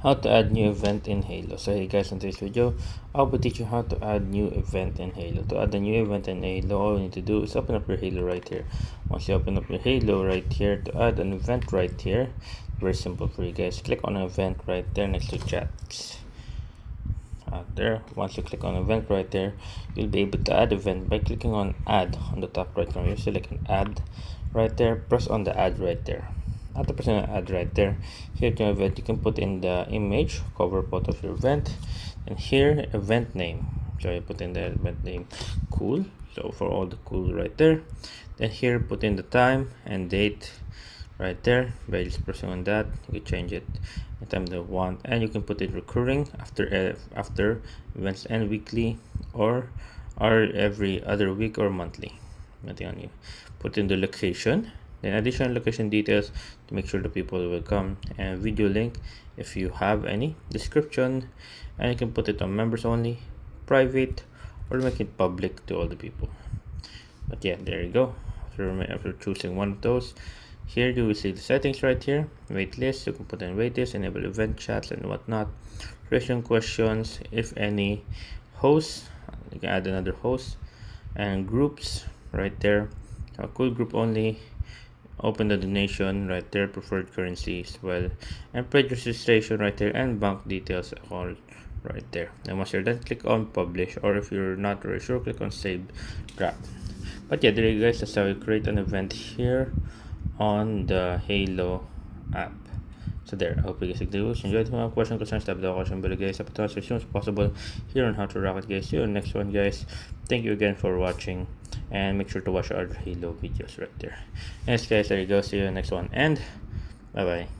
How to add new event in Heylo. So hey guys, in today's video I'll be teaching you how to add new event in Heylo. To add a new event in Heylo, all you need to do is open up your Heylo right here. Once you open up your Heylo right here, to add an event right here, very simple for you guys. Click on an event right there next to chats. There, once you click on event right there, you'll be able to add event by clicking on add on the top right corner. You select an add right there, press on the add right there. After pressing on add right there, here to event, you can put in the image cover photo of your event, and here event name. So you put in the event name cool, so for all the cool right there. Then here put in the time and date right there. By just pressing on that, you can change it anytime you want, and you can put it recurring after events end weekly or every other week or monthly, depending on you. Put in the location, then additional location details to make sure the people will come, and video link if you have any, description, and you can put it on members only, private, or make it public to all the people. But yeah, there you go. After choosing one of those, here you will see the settings right here. Waitlist, you can put in waitlist, enable event chats and whatnot. Creation questions, if any. Hosts, you can add another host. And groups right there. A cool group only. Open the donation right there, preferred currency as well. And pledge registration right there, and bank details all right there. And once you're done, click on publish, or if you're not very sure, click on save draft. But yeah, there you guys, that's how you create an event here on the Heylo app. So there, I hope you guys enjoyed. If you have questions, concerns, type the question below guys. I'll as soon as possible here on how to rock it guys. See you in the next one guys. Thank you again for watching, and make sure to watch our Heylo videos right there. Yes guys, there you go. See you in the next one, and bye bye.